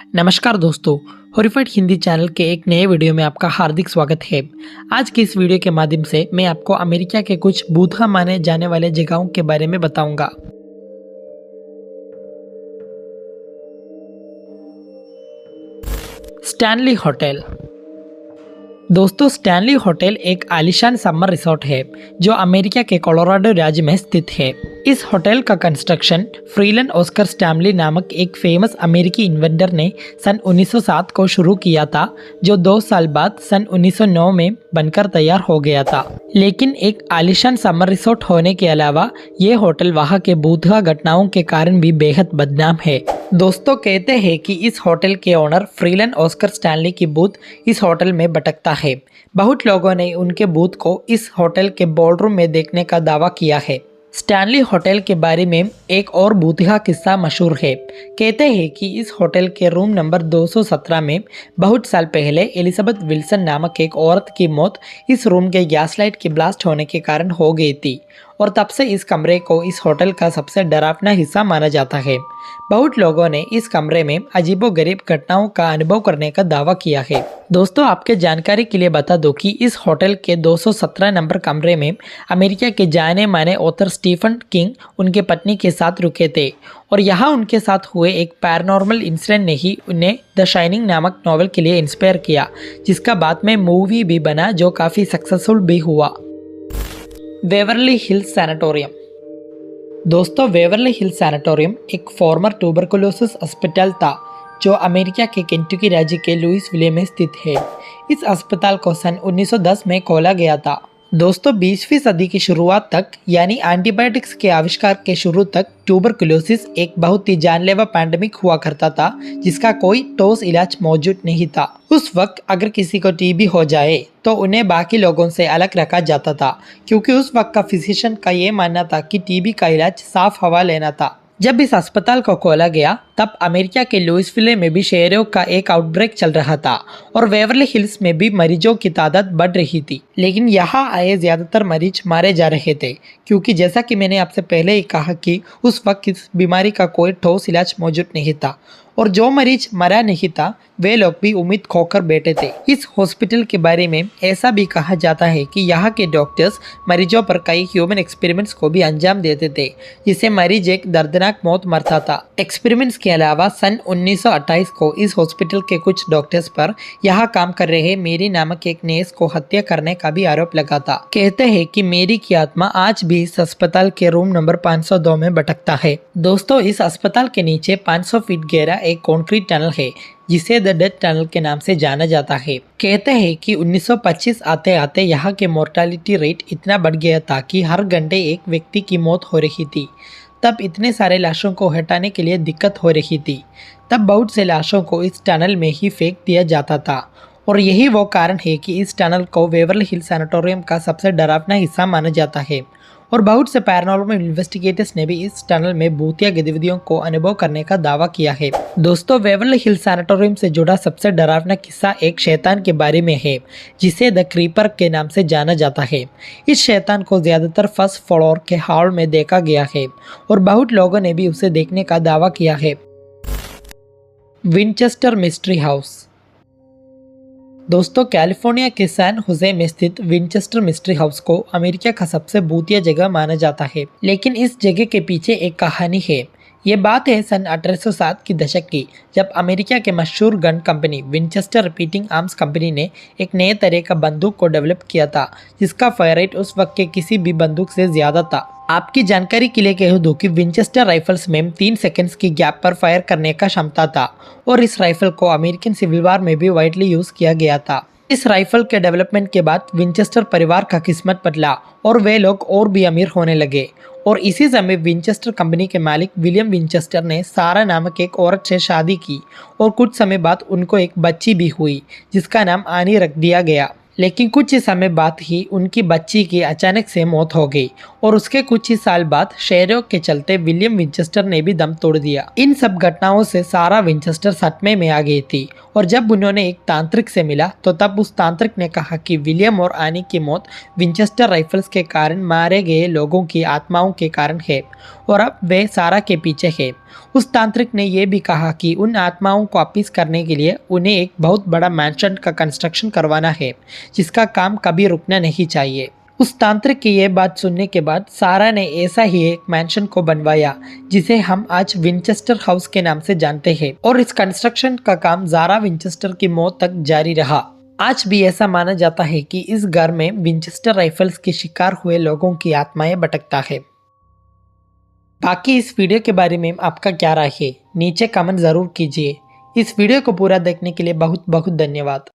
नमस्कार दोस्तों, horrified Hindi channel के एक नए वीडियो में आपका हार्दिक स्वागत है। आज की इस वीडियो के माध्यम से मैं आपको अमेरिका के कुछ भूतिया माने जाने वाले जगहों के बारे में बताऊंगा। Stanley hotel. दोस्तों, स्टैनली होटल एक आलीशान समर रिसोर्ट है जो अमेरिका के कोलोराडो राज्य में स्थित है। इस होटल का कंस्ट्रक्शन फ्रीलन ऑस्कर स्टैनली नामक एक फेमस अमेरिकी इन्वेंटर ने सन 1907 को शुरू किया था, जो 2 साल बाद सन 1909 में बनकर तैयार हो गया था। लेकिन एक आलीशान समर रिसोर्ट होने के अलावा ये होटल वहाँ के भूतिया घटनाओं के कारण भी बेहद बदनाम है। दोस्तों, कहते हैं कि इस होटल के ओनर फ्रीलन ऑस्कर स्टैनली की भूत इस होटल में भटकता है। बहुत लोगों ने उनके भूत को इस होटल के बॉलरूम में देखने का दावा किया है। स्टैनली होटल के बारे में एक और भूतिया किस्सा मशहूर है। कहते हैं कि इस होटल के रूम नंबर 217 में बहुत साल पहले एलिजाबेथ विल्सन नामक एक औरत की मौत इस रूम के गैस लाइट के ब्लास्ट होने के कारण हो गई थी और तब से इस कमरे को इस होटल का सबसे डरावना हिस्सा माना जाता है। बहुत लोगों ने इस कमरे में अजीबोगरीब घटनाओं का अनुभव करने का दावा किया है। दोस्तों, आपके जानकारी के लिए बता दो कि इस होटल के 217 नंबर कमरे में अमेरिका के जाने माने ऑथर स्टीफन किंग उनके पत्नी के साथ रुके थे और यहाँ उनके साथ हुए एक पैरानॉर्मल इंसिडेंट ने ही उन्हें द शाइनिंग नामक नॉवल के लिए इंस्पायर किया, जिसका बाद में मूवी भी बना जो काफ़ी सक्सेसफुल भी हुआ। Waverly hills sanatorium. दोस्तों, वेवरली हिल्स सैनिटोरियम एक फॉर्मर ट्यूबरकुलोसिस अस्पताल था जो अमेरिका के केंटकी राज्य के लुइसविले में स्थित है। इस अस्पताल को सन 1910 में खोला गया था। दोस्तों, 20वीं सदी की शुरुआत तक यानी एंटीबायोटिक्स के आविष्कार के शुरू तक ट्यूबरकुलोसिस एक बहुत ही जानलेवा पैंडेमिक हुआ करता था जिसका कोई ठोस इलाज मौजूद नहीं था। उस वक्त अगर किसी को टीबी हो जाए तो उन्हें बाकी लोगों से अलग रखा जाता था, क्योंकि उस वक्त का फिजिशियन का ये मानना था कि टीबी का इलाज साफ हवा लेना था। जब इस अस्पताल को खोला गया तब अमेरिका के लुइसविले में भी क्षयरोग का एक आउटब्रेक चल रहा था और वेवरली हिल्स में भी मरीजों की तादाद बढ़ रही थी। लेकिन यहाँ आए ज्यादातर मरीज मारे जा रहे थे, क्योंकि जैसा कि मैंने आपसे पहले ही कहा कि उस वक्त इस बीमारी का कोई ठोस इलाज मौजूद नहीं था और जो मरीज मरा नहीं था वे लोग भी उम्मीद खोकर बैठे थे। इस हॉस्पिटल के बारे में ऐसा भी कहा जाता है कि यहाँ के डॉक्टर्स मरीजों पर कई ह्यूमन एक्सपेरिमेंट्स को भी अंजाम देते थे, जिससे मरीज एक दर्दनाक मौत मरता था। एक्सपेरिमेंट्स के अलावा सन 1928 को इस हॉस्पिटल के कुछ डॉक्टर्स पर यहाँ काम कर रहे मेरी नामक एक नर्स को हत्या करने का भी आरोप लगा था। कहते हैं कि मेरी की आत्मा आज भी इस अस्पताल के रूम नंबर 502 में भटकता है। दोस्तों, इस अस्पताल के नीचे 500 फीट गहरा एक कंक्रीट टनल है जिसे द डेथ टनल के नाम से जाना जाता है। कहते हैं कि 1925 आते आते यहाँ के मोर्टालिटी रेट इतना बढ़ गया था कि हर घंटे एक व्यक्ति की मौत हो रही थी। तब इतने सारे लाशों को हटाने के लिए दिक्कत हो रही थी। तब बहुत से लाशों को इस टनल में ही फेंक दिया जाता था और यही वो कारण है कि इस टनल को वेवरली हिल्स सैनिटोरियम का सबसे डरावना हिस्सा माना जाता है और बहुत से पैरानॉर्मल इन्वेस्टिगेटर्स ने भी इस टनल में भूतिया गतिविधियों को अनुभव करने का दावा किया है। दोस्तों, वेवरली हिल्स सैनिटोरियम से जुड़ा सबसे डरावना किस्सा एक शैतान के बारे में है जिसे द क्रीपर के नाम से जाना जाता है। इस शैतान को ज्यादातर फर्स्ट फ्लोर के हॉल में देखा गया है और बहुत लोगों ने भी उसे देखने का दावा किया है। Winchester mystery house. दोस्तों, कैलिफोर्निया के सैन होजे में स्थित विनचेस्टर मिस्ट्री हाउस को अमेरिका का सबसे भूतिया जगह माना जाता है। लेकिन इस जगह के पीछे एक कहानी है। ये बात है सन 1860 की दशक की, जब अमेरिका के मशहूर gun company Winchester repeating arms company ने एक नए तरह का बंदूक को डेवलप किया था जिसका फायर रेट उस वक्त के किसी भी बंदूक से ज्यादा था। आपकी जानकारी के लिए कह दूं कि विनचेस्टर राइफल्स में 3 सेकंड्स की गैप पर फायर करने का क्षमता था और इस राइफल को अमेरिकन सिविल वार में भी वाइडली यूज किया गया था। इस राइफल के डेवलपमेंट के बाद विनचेस्टर परिवार का किस्मत बदला और वे लोग और भी अमीर होने लगे और इसी समय विनचेस्टर कंपनी के मालिक विलियम विनचेस्टर ने सारा नामक एक औरत से शादी की और कुछ समय बाद उनको एक बच्ची भी हुई जिसका नाम आनी रख दिया गया। लेकिन कुछ ही समय बाद ही उनकी बच्ची की अचानक से मौत हो गई और उसके कुछ ही साल बाद क्षयरोग के चलते विलियम विंचेस्टर ने भी दम तोड़ दिया। इन सब घटनाओं से सारा विंचेस्टर सदमे में आ गई थी और जब उन्होंने एक तांत्रिक से मिला तो तब उस तांत्रिक ने कहा कि विलियम और आनी की मौत विंचेस्टर राइफल्स के कारण मारे गए लोगों की आत्माओं के कारण है और अब वे सारा के पीछे है। उस तांत्रिक ने यह भी कहा कि उन आत्माओं को वापिस करने के लिए उन्हें एक बहुत बड़ा मैंशन का कंस्ट्रक्शन करवाना है जिसका काम कभी रुकना नहीं चाहिए। उस तांत्रिक की यह बात सुनने के बाद सारा ने ऐसा ही एक मैंशन को बनवाया जिसे हम आज विंचेस्टर हाउस के नाम से जानते हैं और इस कंस्ट्रक्शन का काम ज़ारा विंचेस्टर की मौत तक जारी रहा। आज भी ऐसा माना जाता है कि इस घर में विंचेस्टर राइफल्स के शिकार हुए लोगों की आत्माएं भटकता है। बाकी इस वीडियो के बारे में आपका क्या राय है नीचे कमेंट ज़रूर कीजिए। इस वीडियो को पूरा देखने के लिए बहुत बहुत धन्यवाद।